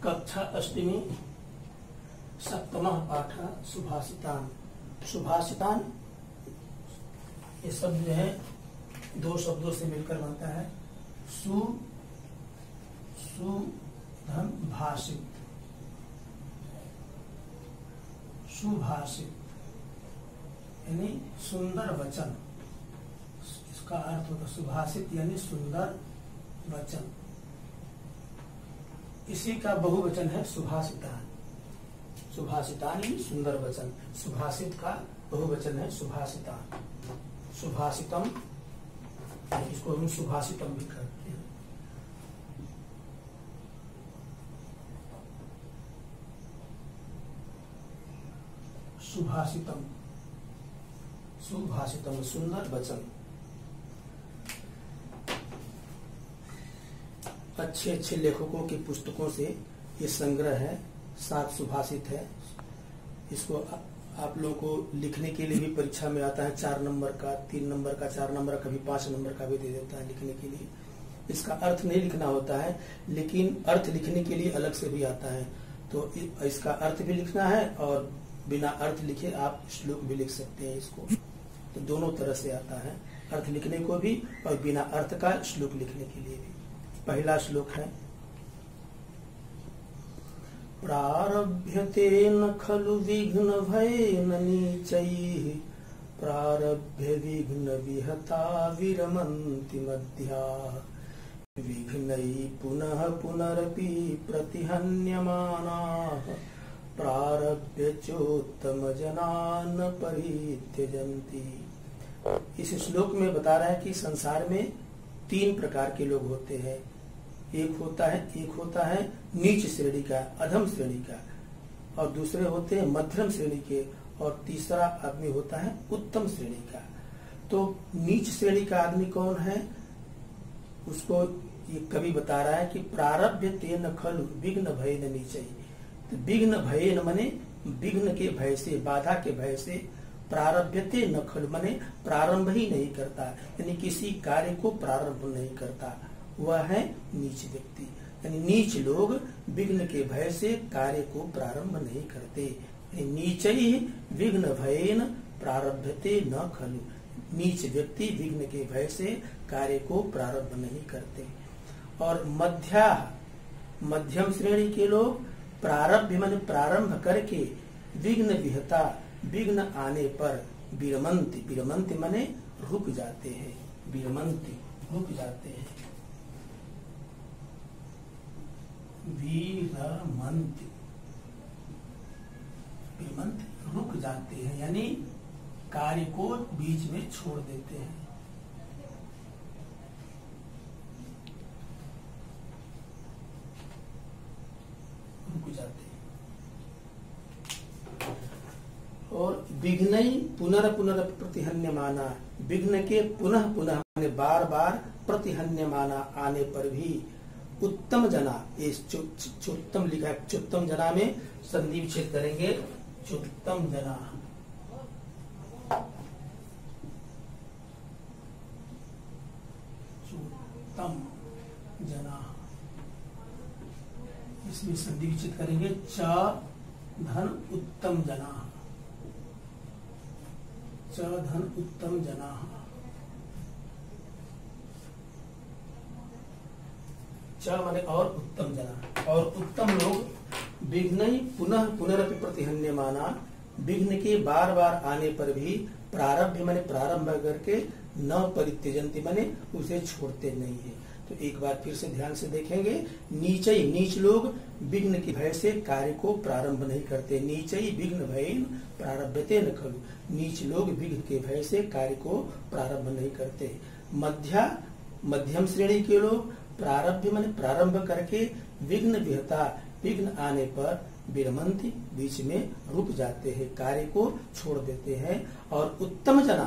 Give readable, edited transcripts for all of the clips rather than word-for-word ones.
कक्षा अष्टमी सप्तमः पाठ सुभाषितान। सुभाषितान ये शब्द जो है दो शब्दों से मिलकर बनता है। सु धन भाषित, सुभाषित यानी सुंदर वचन। इसका अर्थ होता सुभाषित यानी सुंदर वचन। इसी का बहुवचन है सुभाषितान। सुभाषितान यानी सुंदर वचन। सुभाषित का बहुवचन है सुभाषितान। सुभाषितम, इसको हम सुभाषितम भी कहते हैं। सुभाषितम, सुभाषितम सुंदर वचन। अच्छे अच्छे लेखकों की पुस्तकों से ये संग्रह है। 7 सुभाषित है। इसको आप लोगों को लिखने के लिए भी परीक्षा में आता है। 4 नंबर का, 3 नंबर का, 4 नंबर का, कभी 5 नंबर का भी दे देता है लिखने के लिए। इसका अर्थ नहीं लिखना होता है, लेकिन अर्थ लिखने के लिए अलग से भी आता है। तो इसका अर्थ भी लिखना है और बिना अर्थ लिखे आप श्लोक भी लिख सकते हैं इसको। तो दोनों तरह से आता है, अर्थ लिखने को भी और बिना अर्थ का श्लोक लिखने के लिए भी। पहला श्लोक है प्रारभ्यतेन खलु विघ्न भयेन नीचैः प्रारभ्य विघ्न विहता विरमन्ति मध्याः विघ्नैः पुनः पुनरपि प्रतिहन्यमानाः प्रारभ्य चोत्तम जनान् परित्यजन्ति। इस श्लोक में बता रहा है कि संसार में 3 प्रकार के लोग होते हैं। एक होता है नीच श्रेणी का, अधम श्रेणी का, और दूसरे होते हैं मध्यम श्रेणी के, और तीसरा आदमी होता है उत्तम श्रेणी का। तो नीच श्रेणी का आदमी कौन है, उसको ये कवि बता रहा है कि प्रारभ्य तेन खलु विघ्न भयेन नीचैः। तो विघ्न भयेन मने विघ्न के भय से, बाधा के भय से, प्रारभ्यते न खलु मने प्रारंभ ही नहीं करता, यानी किसी कार्य को प्रारंभ नहीं करता, वह है नीच व्यक्ति। यानी नीच लोग विघ्न के भय से कार्य को प्रारंभ नहीं करते। नीचैः विघ्न भयेन प्रारभ्यते न खलु। नीच व्यक्ति विघ्न के भय से कार्य को प्रारंभ नहीं करते। और मध्यम श्रेणी के लोग प्रारब्ध माने प्रारंभ करके विघ्न विहता, विघ्न आने पर विरमन्ति, विरमन्ति माने रुक जाते हैं, विरमन्ति रुक जाते हैं, विरमन्ति, विरमन्ति रुक जाते हैं, यानी कार्य को बीच में छोड़ देते हैं। रुक जाते हैं। और विघ्न पुनर प्रतिहन्यमाना, विघ्न के पुनः पुनः बार बार प्रतिहन्यमाना आने पर भी उत्तम जना, इस चुत्तम लिखा है, चुत्तम जना में संधि विच्छेद करेंगे, चुत्तम जना, चुत्तम जना, इसमें संधि विच्छेद करेंगे, च धन उत्तम जना, च धन उत्तम जना। च माने और उत्तम जना, और उत्तम लोग विघ्न पुनः पुनरपि प्रतिहन्यमाना, विघ्न के बार बार आने पर भी प्रारब्ध माने प्रारंभ करके न परित्यजन्ति माने उसे छोड़ते नहीं है। तो एक बार फिर से ध्यान से देखेंगे। नीचैः नीच लोग विघ्न के भय से कार्य को प्रारंभ नहीं करते। नीचैः विघ्न भयेन प्रारभ्यते न खलु। नीच लोग विघ्न के भय से कार्य को प्रारंभ नहीं करते। मध्यम श्रेणी के लोग प्रारब्ध माने प्रारंभ करके विघ्न विहता, विघ्न आने पर विरमन्ति बीच में रुक जाते हैं, कार्य को छोड़ देते हैं। और उत्तम जना,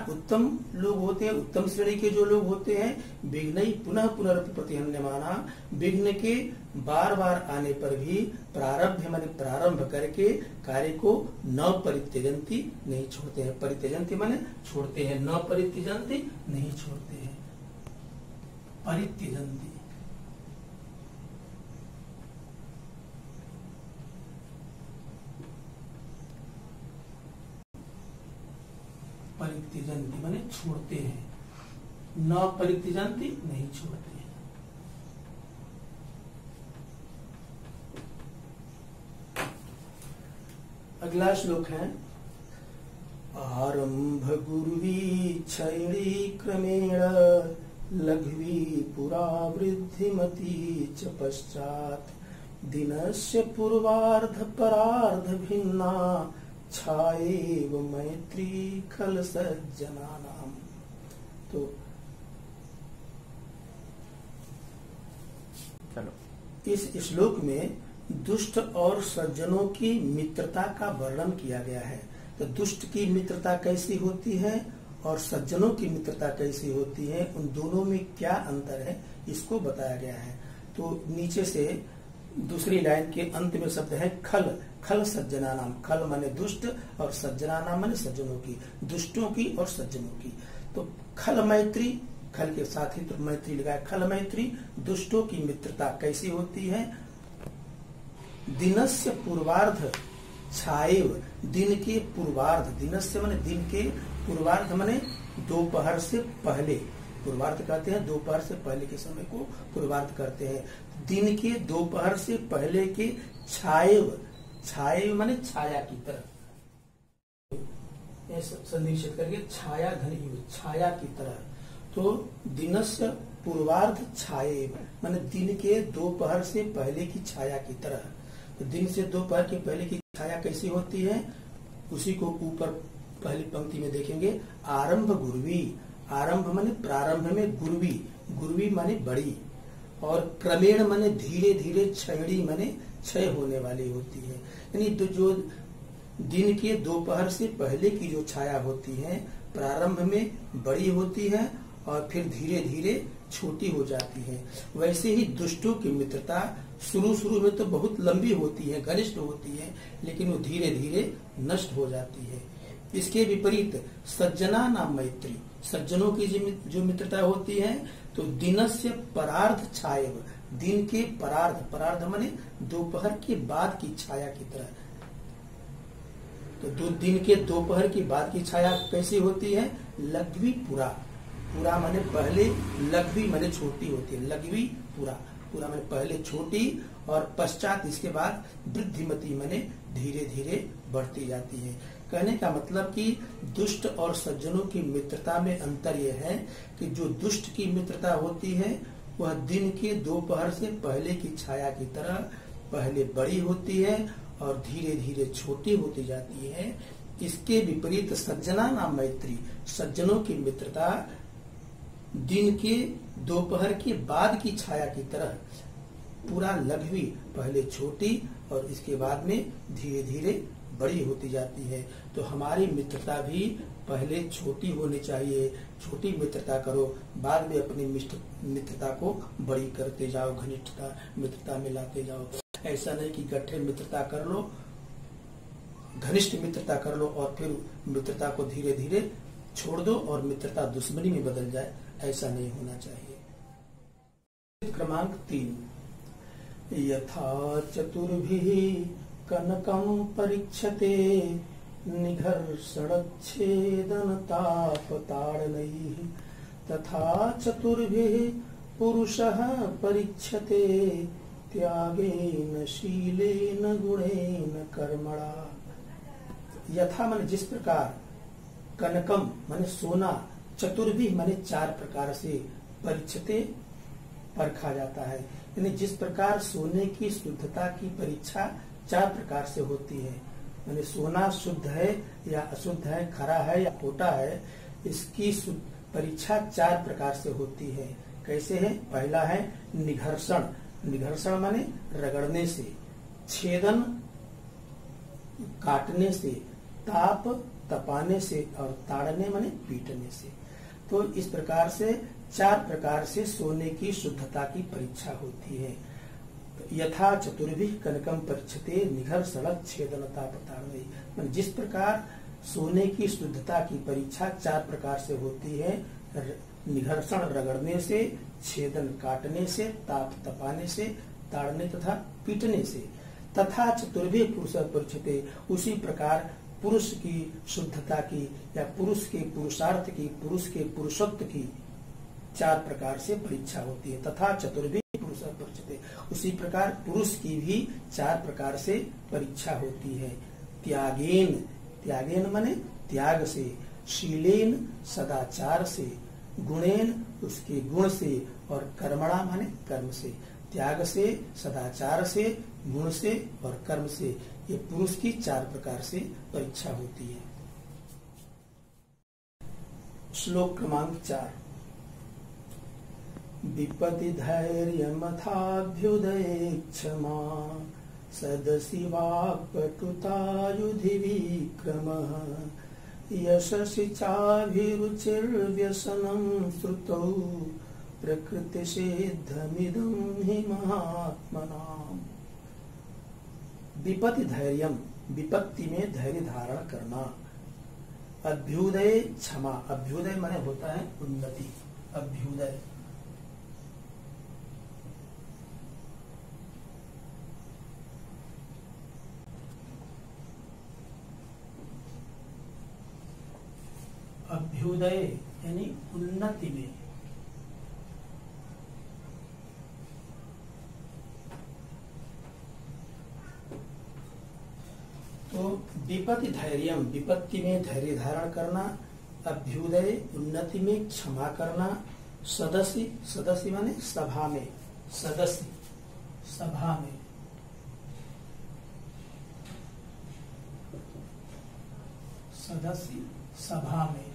उत्तम लोग होते हैं, उत्तम श्रेणी के जो लोग होते हैं, विघ्न पुनः पुनरपि प्रतिहन्यमाना, विघ्न के बार बार आने पर भी प्रारब्ध माने प्रारंभ करके कार्य को न परित्यजन्ति नहीं छोड़ते हैं। परित्यजन्ति माने छोड़ते हैं, न परित्यजन्ति नहीं छोड़ते हैं, परित्यजन्ति। परित्यजन्ति माने छोड़ते हैं, न परित्यजन्ति नहीं छोड़ते हैं। अगला श्लोक है आरंभ गुरुवी क्षयिणी क्रमेण लघ्वी पुरा वृद्धिमती च पश्चात् दिनस्य पूर्वार्ध परार्ध भिन्ना छायेव मैत्री खल सज्जनानाम। तो चलो इस श्लोक में दुष्ट और सज्जनों की मित्रता का वर्णन किया गया है। तो दुष्ट की मित्रता कैसी होती है और सज्जनों की मित्रता कैसी होती है, उन दोनों में क्या अंतर है, इसको बताया गया है। तो नीचे से दूसरी लाइन के अंत में शब्द है खल, खल सज्जना नाम। खल माने दुष्ट और सज्जना नाम माने सज्जनों की, दुष्टों की और सज्जनों की। तो खल मैत्री, खल के साथ ही तो मैत्री लगाया, खल मैत्री दुष्टों की मित्रता कैसी होती है। दिनस्य पूर्वार्ध छाएव, दिन के पूर्वार्ध, दिनस्य माने दिन के, पूर्वार्ध माने दोपहर से पहले, पूर्वार्ध कहते हैं दोपहर से पहले के समय को पूर्वार्ध करते हैं। दिन के दोपहर से पहले के छाएव, छाएव माने छाया की तरह, संनिश्चित करके छाया घनी, छाया की तरह। तो दिनस्य पूर्वार्ध छाएव माने दिन के दोपहर से पहले की छाया की तरह। तो दिन से दोपहर के पहले की छाया कैसी होती है, उसी को ऊपर पहली पंक्ति में देखेंगे। आरंभ गुरुवी, आरंभ माने प्रारंभ में, गुरुवी, गुरुवी माने बड़ी, और क्रमेण माने धीरे धीरे, क्षयणी माने क्षय होने वाली होती है। यानी जो दिन के दोपहर से पहले की जो छाया होती है प्रारंभ में बड़ी होती है और फिर धीरे धीरे छोटी हो जाती है। वैसे ही दुष्टों की मित्रता शुरू में तो बहुत लंबी होती है, घनिष्ठ होती है, लेकिन वो धीरे धीरे नष्ट हो जाती है। इसके विपरीत सज्जना नाम मैत्री, सज्जनों की जो मित्रता होती है तो दिनस्य परार्ध छाएव, दिन के परार्ध, परार्ध माने दोपहर के बाद की छाया की तरह। तो दिन के दोपहर की बाद की छाया कैसी होती है, लघ्वी पुरा, पुरा माने पहले, लघ्वी माने छोटी होती है, लघ्वी पुरा, पुरा माने पहले छोटी, और पश्चात इसके बाद वृद्धिमती माने धीरे धीरे बढ़ती जाती है। कहने का मतलब कि दुष्ट और सज्जनों की मित्रता में अंतर यह है कि जो दुष्ट की मित्रता होती है वह दिन के दोपहर से पहले की छाया की तरह पहले बड़ी होती है और धीरे धीरे छोटी होती जाती है। इसके विपरीत सज्जना नाम मैत्री, सज्जनों की मित्रता दिन के दोपहर के बाद की छाया की तरह पूरा लघ्वी, पहले छोटी और इसके बाद में धीरे धीरे बड़ी होती जाती है। तो हमारी मित्रता भी पहले छोटी होनी चाहिए, छोटी मित्रता करो, बाद में अपनी मित्रता को बड़ी करते जाओ, घनिष्ठता मित्रता में लाते जाओ। ऐसा नहीं कि गठे मित्रता कर लो, घनिष्ठ मित्रता कर लो और फिर मित्रता को धीरे धीरे छोड़ दो और मित्रता दुश्मनी में बदल जाए, ऐसा नहीं होना चाहिए। क्रमांक 3, यथा चतुर्भिः कनकं परीक्षते निघर्षणच्छेदनतापताडनैः तथा चतुर्भिः पुरुषः परीक्षते त्यागेन शीलेन गुणेन कर्मणा। यथा माने जिस प्रकार, कनकम माने सोना, चतुर्भिः माने 4 प्रकार से, परीक्षते परखा जाता है। यानी जिस प्रकार सोने की शुद्धता की परीक्षा 4 प्रकार से होती है, यानी सोना शुद्ध है या अशुद्ध है, खरा है या खोटा है, इसकी परीक्षा 4 प्रकार से होती है। कैसे है? पहला है निघर्षण, निघर्षण माने रगड़ने से, छेदन काटने से, ताप तपाने से, और ताड़ने माने पीटने से। तो इस प्रकार से 4 प्रकार से सोने की शुद्धता की परीक्षा होती है। यथा चतुर्भिः कनकम परीक्षते निघर्षण छेदनतापताडनैः, जिस प्रकार सोने की शुद्धता की परीक्षा 4 प्रकार से होती है, निघर्षण रगड़ने से, छेदन काटने से, ताप तपाने से, ताड़ने तथा पीटने से, तथा चतुर्भिः पुरुषः परीक्षते, उसी प्रकार पुरुष की शुद्धता की या पुरुष के पुरुषार्थ की, पुरुष के पुरुषत्व की 4 प्रकार से परीक्षा होती है। तथा चतुर्भी पुरुष परीक्षते, उसी प्रकार पुरुष की भी 4 प्रकार से परीक्षा होती है। त्यागेन, त्यागेन माने त्याग से, शीलेन सदाचार से, गुणेन उसके गुण से, और कर्मणा माने कर्म से। त्याग से, सदाचार से, गुण से और कर्म से, ये पुरुष की 4 प्रकार से परीक्षा होती है। श्लोक क्रमांक 4। विपति धैर्यमथाभ्युदये क्षमा सदसि वाक्पटुता युधि विक्रमः यशसि चाभिरुचिर्व्यसनं श्रुतौ प्रकृति सिद्धमिदं हि महात्मनाम्। विपति धैर्यम, विपत्ति में धैर्य धारण करना। अभ्युदय क्षमा, अभ्युदय माने होता है उन्नति, अभ्युदय। अभ्युदय यानी उन्नति में। तो विपत्ति धैर्यम, विपत्ति में धैर्य धारण करना। अभ्युदय उन्नति में क्षमा करना। सदस्य, सदस्य माने सभा में, सदस्य सभा में। सदस्य सभा में।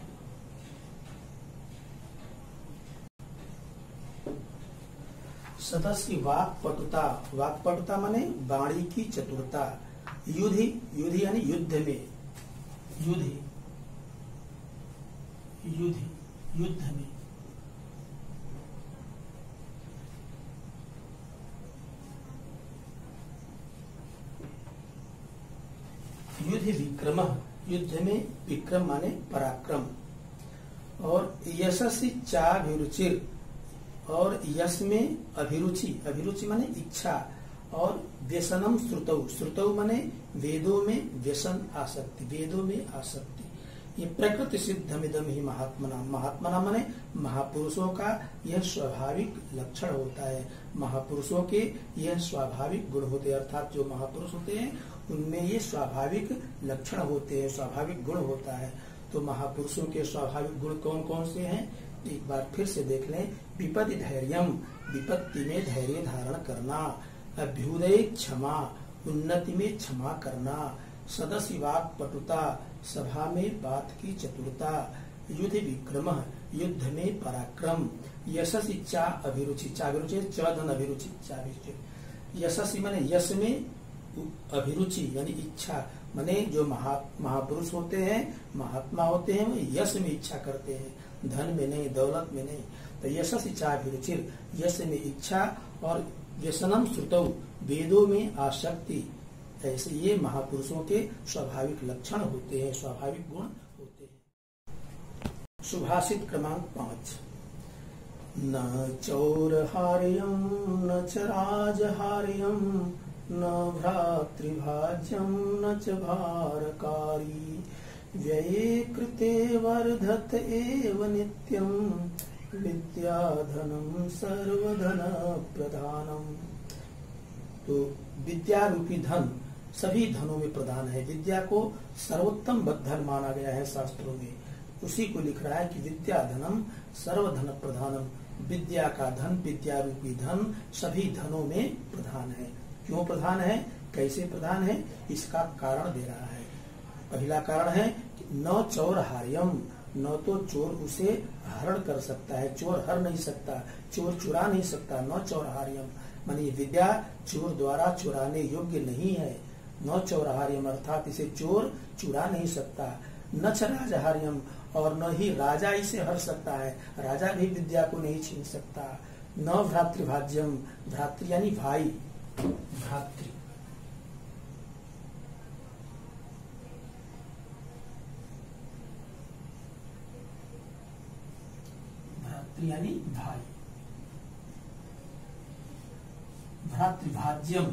सदस्य वाक्पटुता, वाक्पटुता माने वाणी की चतुरता। युधि, युधि यानी युद्ध में, युधि युधि युद्ध में। युद्ध विक्रम, युद्ध में विक्रम माने पराक्रम। और यशस्वी चाभिरुचिर, और यश में अभिरुचि, अभिरुचि माने इच्छा। और व्यसनम श्रुतौ, श्रुतौ माने वेदों में व्यसन आसक्ति, वेदों में आसक्ति। ये प्रकृति सिद्धमिदम ही महात्मना, महात्मना माने महापुरुषों का यह स्वाभाविक लक्षण होता है। महापुरुषों के यह स्वाभाविक गुण होते हैं, अर्थात जो महापुरुष होते हैं उनमें ये स्वाभाविक लक्षण होते हैं, स्वाभाविक गुण होता है। तो महापुरुषों के स्वाभाविक गुण कौन कौन से हैं, एक बार फिर से देख लें। विपत्ति धैर्यम, विपत्ति में धैर्य धारण करना। अभ्युदय क्षमा, उन्नति में क्षमा करना। सदस्य वाक्पटुता, सभा में बात की चतुरता। युद्ध विक्रम, युद्ध में पराक्रम। यशस्वी चा अभिरुचि, चा अभिरुचि च धन अभिरुचि, चा अभिरुचि। यशस्वी माने यश में अभिरुचि यानी इच्छा, माने जो महापुरुष होते हैं, महात्मा होते हैं, वो यश में इच्छा करते हैं, धन में नहीं, दौलत में नहीं। तो यशस इच्छा अभिरुचिर, यश में इच्छा। और व्यसनम श्रुतौ, वेदों में आसक्ति। ऐसे ये महापुरुषों के स्वाभाविक लक्षण होते हैं, स्वाभाविक गुण होते हैं। सुभाषित क्रमांक 5। न चौरहार्यम न च राजहार्यम न भ्रातृभाज्यम न च भारकारी व्यये कृते वर्धत एव नित्यम विद्याधनम सर्वधन प्रधानम। तो विद्या रूपी धन सभी धनों में प्रधान है। विद्या को सर्वोत्तम धन माना गया है शास्त्रों में। उसी को लिख रहा है कि विद्या धनम सर्वधन प्रधानम, विद्या का धन, विद्या रूपी धन सभी धनों में प्रधान है। क्यों प्रधान है, कैसे प्रधान है, इसका कारण दे रहा है। पहला कारण है न चोर हार्यम, न तो चोर उसे हरण कर सकता है, चोर हर नहीं सकता, चोर चुरा नहीं सकता। न चोर हार्यम मानी विद्या चोर द्वारा चुराने योग्य नहीं है। न चोर हार्यम अर्थात इसे चोर चुरा नहीं सकता। न च राजहार्यम, और न ही राजा इसे हर सकता है, राजा भी विद्या को नहीं छीन सकता। न भ्रातृभाज्यम, भ्रातृ यानी भाई, भ्रातृ। भ्रातृ यानी भाई। भ्रातृभाज्यम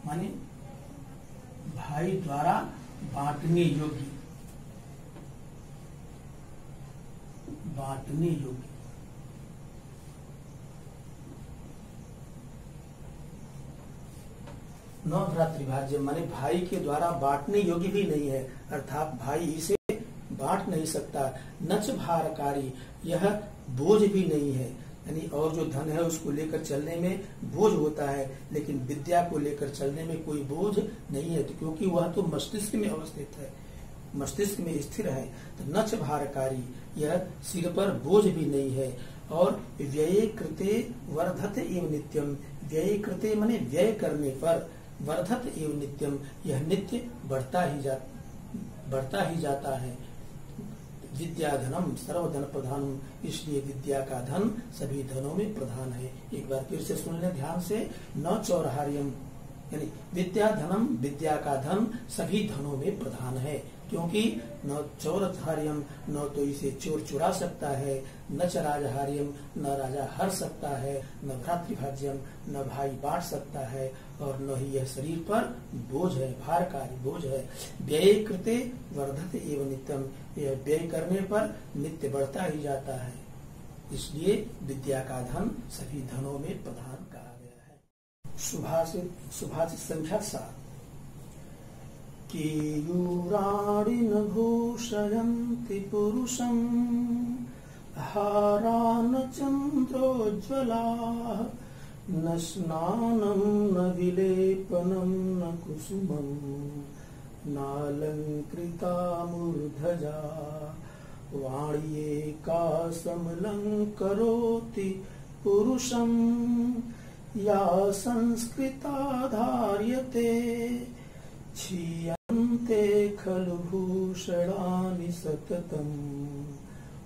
माने भाई द्वारा बांटने योग्य, बांटने योग्य। न भ्रातृभाज्य माने भाई के द्वारा बांटने योग्य भी नहीं है, अर्थात भाई इसे बांट नहीं सकता। नच भारकारी, यह बोझ भी नहीं है, यानी और जो धन है उसको लेकर चलने में बोझ होता है, लेकिन विद्या को लेकर चलने में कोई बोझ नहीं है, तो क्योंकि वह तो मस्तिष्क में अवस्थित है, मस्तिष्क में स्थिर है। तो नच भारकारी, यह सिर पर बोझ भी नहीं है। और व्यय कृते वर्धत एवं नित्यम, व्यय कृते माने व्यय करने पर, वर्धत एवं नित्यम, यह नित्य बढ़ता ही जाता है। विद्या धनम सर्वधन प्रधानम, इसलिए विद्या का धन सभी धनों में प्रधान है। एक बार फिर से सुन लें ध्यान से। न चौरहार्यम, यानी विद्या धनम, विद्या का धन सभी धनों में प्रधान है, क्योंकि न चौरहार्यम, न तो इसे चोर चुरा सकता है, न च राजहार्यम, न राजा हर सकता है, न भ्रातृभाज्यम, न भाई बांट सकता है, और न ही यह शरीर पर बोझ है, भारकारी बोझ है। व्यय कृते वर्धत एवं नित्यम, यह व्यय करने पर नित्य बढ़ता ही जाता है, इसलिए विद्या का धन सभी धनों में प्रधान कहा गया है। सुभाषित संख्या 7। केयूराणि न भूषयन्ति पुरुषं हारा न चन्द्रोज्ज्वलाः, न स्नानं न विलेपनं न कुसुमं, नालंकृता मूर्धजा, वाण्येका समलंकरोति पुरुषं, या संस्कृता धार्यते, क्षीयन्ते खलु भूषणानि सततं,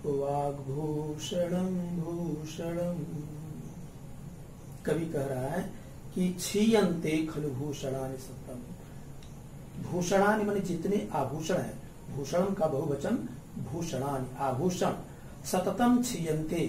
वाग्भूषणं भूषणम्। कवि कह रहा है कि क्षीयन्ते खलु भूषणानि सततं, भूषणानि माने जितने आभूषण है, भूषणम का बहुवचन भूषणानि, आभूषण, सततम क्षीयन्ते,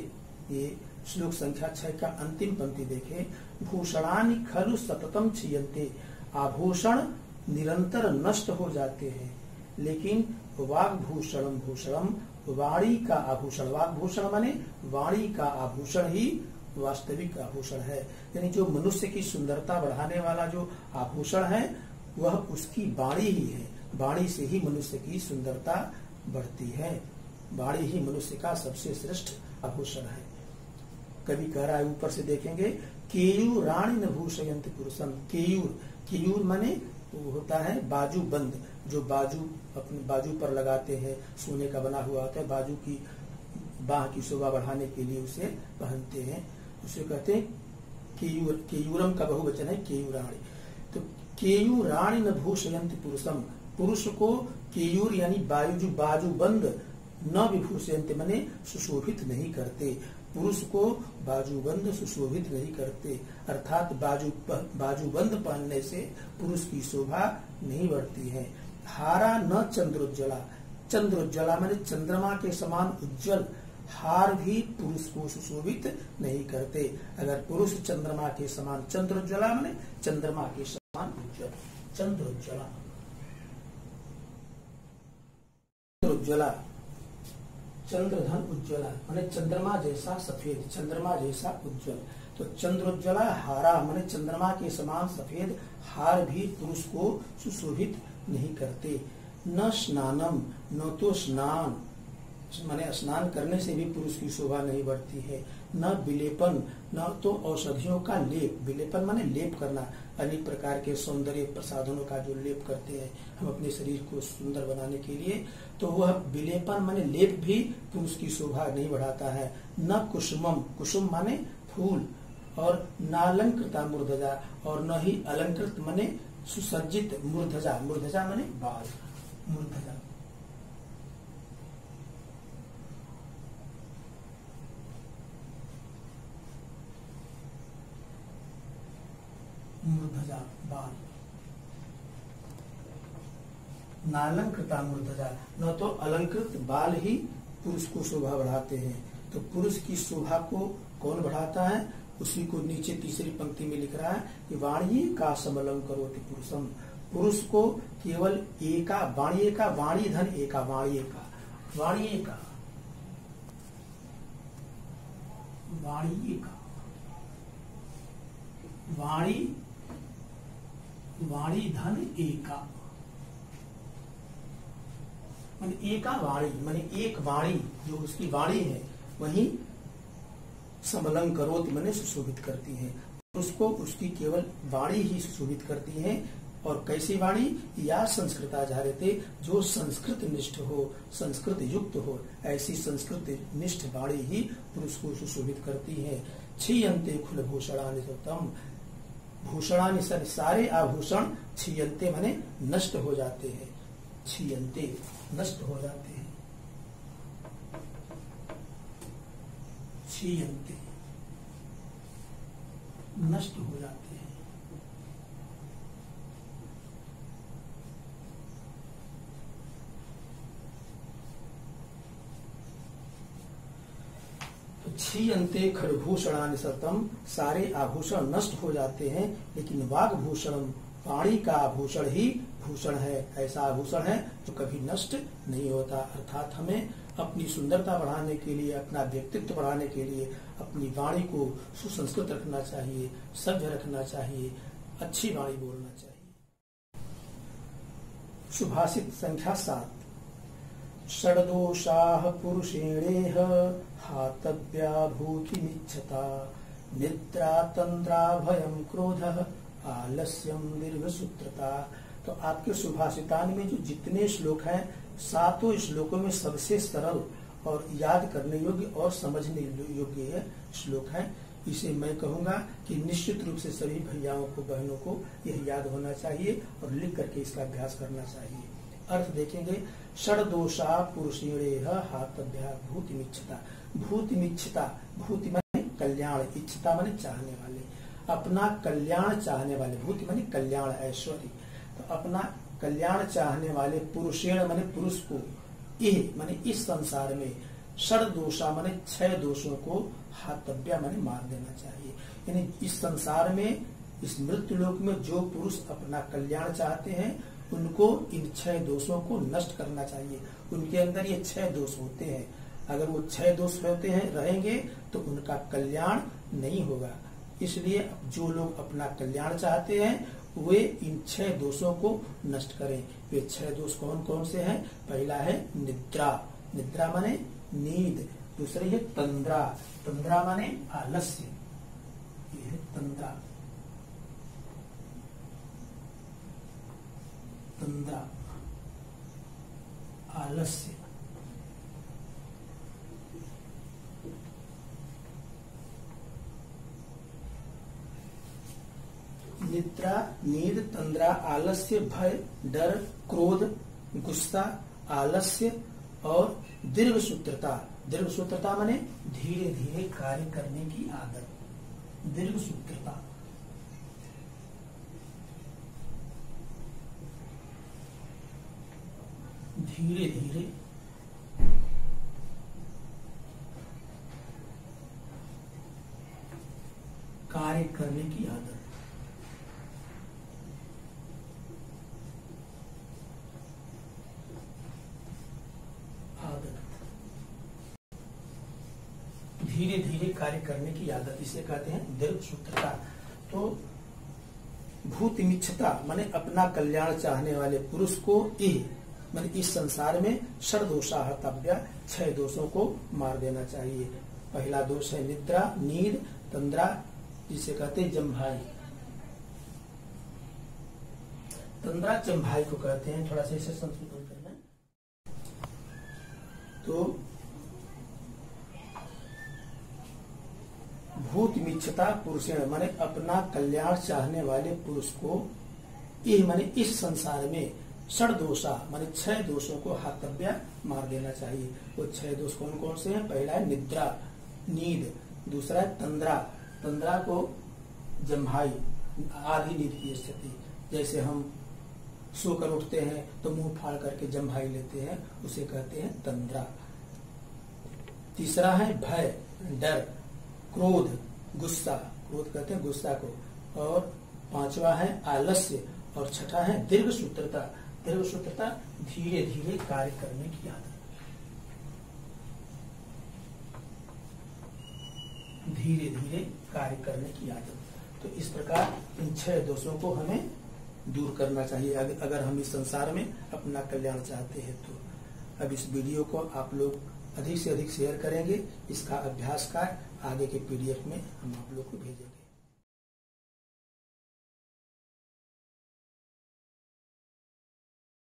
ये श्लोक संख्या 6 का अंतिम पंक्ति देखें। भूषणानि खलु सततम क्षीयन्ते, आभूषण निरंतर नष्ट हो जाते हैं, लेकिन वाग्भूषणम भूषणम, वाणी का आभूषण, वाग्भूषण माने वाणी का आभूषण ही वास्तविक आभूषण है। यानी जो मनुष्य की सुंदरता बढ़ाने वाला जो आभूषण है वह उसकी वाणी ही है, वाणी से ही मनुष्य की सुंदरता बढ़ती है, वाणी ही मनुष्य का सबसे श्रेष्ठ आभूषण है। कवि कह रहा है, ऊपर से देखेंगे, केयूराणि न भूषयन्ति पुरुषं। केयूर, केयूर माने वो होता है बाजू बंद, जो बाजू अपने बाजू पर लगाते हैं, सोने का बना हुआ होता है, बाजू की बाह की शोभा बढ़ाने के लिए उसे पहनते हैं, उसे कहते हैं केयूर। केयूरम का बहुवचन है केयूराणि। तो केयूराणि न भूषयन्ति पुरुषम, पुरुष को केयूर यानी बाजू बंद न विभूषयन्ति माने सुशोभित नहीं करते, पुरुष को बाजूबंद सुशोभित नहीं करते, अर्थात बाजूबंद पहनने से पुरुष की शोभा नहीं बढ़ती है। हारा न चंद्रोज्ज्वला, चंद्रोज्ज्वला माने चंद्रमा के समान उज्जवल हार भी पुरुष को सुशोभित नहीं करते। अगर पुरुष चंद्रमा के समान, चंद्रोज्ज्वला माने चंद्रमा के समान उज्जवल, चंद्रोज्ज्वला, चंद्रोज्ज्वला, चंद्रधन उज्ज्वला माने चंद्रमा जैसा सफेद, चंद्रमा जैसा उज्ज्वल। तो चंद्रोज्ज्वला हारा माने चंद्रमा के समान सफेद हार भी पुरुष को सुशोभित नहीं करते। न स्नानम, न तो स्नान माने स्नान करने से भी पुरुष की शोभा नहीं बढ़ती है। न विलेपन, न तो औषधियों का लेप, विलेपन माने लेप करना, अनेक प्रकार के सौंदर्य प्रसाधनों का जो लेप करते हैं हम अपने शरीर को सुंदर बनाने के लिए, तो वह विलेपन माने लेप भी पुरुष की शोभा नहीं बढ़ाता है। न कुसुमम, कुसुम माने फूल, और नालंकृता मूर्धजा, और न ही अलंकृत माने सुसज्जित मूर्धजा, मूर्धजा माने बाल, मूर्धजा, मूर्धजा बाल, नालंकृता मूर्धजा, न तो अलंकृत बाल ही पुरुष को शोभा बढ़ाते हैं। तो पुरुष की शोभा को कौन बढ़ाता है, उसी को नीचे तीसरी पंक्ति में लिख रहा है कि वाणी का समलम करोति पुरुषम, पुरुष को केवल एका, वाणी का, वाणी धन एका, वाणी का, वाणी का, वाणी एका, वाणी धन एका, माने एका वाणी, माने एक वाणी जो उसकी वाणी है वही समलंग करोति माने सुशोभित करती है, उसको उसकी केवल वाणी ही सुशोभित करती है। और कैसी वाणी? या संस्कृताधारिते, जो संस्कृत निष्ठ हो, संस्कृत युक्त हो, ऐसी संस्कृत निष्ठ वाणी ही पुरुष को सुशोभित करती है। क्षीयन्ते खुलभूषणानि सतम, भूषणानि सारे आभूषण क्षीयन्ते माने नष्ट हो जाते हैं, क्षीयन्ते नष्ट हो जाते हैं, क्षीयन्ते नष्ट हो जाते हैं। क्षीयन्ते खरभूषणानि सतम, सारे आभूषण नष्ट हो जाते हैं, लेकिन वाग्भूषणम, वाणी का आभूषण ही भूषण है, ऐसा आभूषण है जो कभी नष्ट नहीं होता। अर्थात हमें अपनी सुंदरता बढ़ाने के लिए, अपना व्यक्तित्व बढ़ाने के लिए अपनी वाणी को सुसंस्कृत रखना चाहिए, सभ्य रखना चाहिए, अच्छी वाणी बोलना चाहिए। सुभाषित संख्या 7। षड्दोषाः पुरुषेणेह हातव्या भूतिमिच्छता, निद्रा तंद्रा भयं क्रोधः आलस्यम दीर्घसूत्रता। तो आपके सुभाषितान में जो जितने श्लोक हैं, 7 श्लोकों में सबसे सरल और याद करने योग्य और समझने योग्य श्लोक है। इसे मैं कहूंगा कि निश्चित रूप से सभी भैयाओं को, बहनों को यह याद होना चाहिए और लिख करके इसका अभ्यास करना चाहिए। अर्थ देखेंगे, षड्दोषा पुरुषेणेह हातव्या भूतिमिच्छता। भूतिमिच्छता, भूति माने कल्याण, इच्छता माने चाहने वाले, अपना कल्याण चाहने वाले, भूति माने कल्याण, ऐश्वर्य। तो अपना कल्याण चाहने वाले पुरुषेण माने पुरुष को, यह माने इस संसार में, षड्दोषा माने 6 दोषों को, हातव्या माने मार देना चाहिए। यानी इस संसार में, इस मृत्यु लोक में जो पुरुष अपना कल्याण चाहते हैं, उनको इन 6 दोषों को नष्ट करना चाहिए। उनके अंदर ये 6 दोष होते हैं, अगर वो 6 दोष होते हैं, रहेंगे तो उनका कल्याण नहीं होगा। इसलिए जो लोग अपना कल्याण चाहते हैं वे इन 6 दोषों को नष्ट करें। वे 6 दोष कौन कौन से हैं? पहला है निद्रा, निद्रा माने नींद। दूसरी है तंद्रा, तंद्रा माने आलस्य, ये है तंद्रा, तंद्रा आलस्य। निद्रा, नींद, तंद्रा, आलस्य, भय, डर, क्रोध, गुस्सा, आलस्य और दीर्घ सूत्रता। दीर्घ सूत्रता माने धीरे धीरे कार्य करने की आदत, दीर्घ सूत्रता। धीरे धीरे कार्य करने की आदत, धीरे धीरे कार्य करने की आदत, इसे कहते हैं दीर्घ सूत्रता। तो भूतिमिच्छता माने अपना कल्याण चाहने वाले पुरुष को माने इस संसार में षड्दोषा हतव्या, 6 दोषों को मार देना चाहिए। पहला दोष है निद्रा, नींद, तंद्रा, जिसे कहते हैं जम्भाई। तंद्रा जम्भाई को कहते हैं। थोड़ा सा इसे संशोधन करना। तो भूतिमिच्छता पुरुषेण माने अपना कल्याण चाहने वाले पुरुष को, यह माने इस संसार में षड्दोषा माने 6 दोषों को हातव्या मार देना चाहिए। वो 6 दोष कौन कौन से हैं? पहला है निद्रा, नींद। दूसरा है तंद्रा, तंद्रा को जम्भाई, आधी नींद की स्थिति। जैसे हम सोकर उठते हैं तो मुंह फाड़ करके जम्भाई लेते हैं, उसे कहते हैं तंद्रा। तीसरा है भय, डर, क्रोध, गुस्सा, क्रोध कहते हैं गुस्सा को। और 5वां है आलस्य और 6ठा है दीर्घ सूत्रता। दीर्घ सूत्रता धीरे धीरे कार्य करने की आदत, धीरे धीरे कार्य करने की आदत। तो इस प्रकार इन 6 दोषों को हमें दूर करना चाहिए अगर हम इस संसार में अपना कल्याण चाहते हैं। तो अब इस वीडियो को आप लोग अधिक से अधिक शेयर करेंगे। इसका अभ्यास कार्य आगे के PDF में हम आप लोग को भेजेंगे।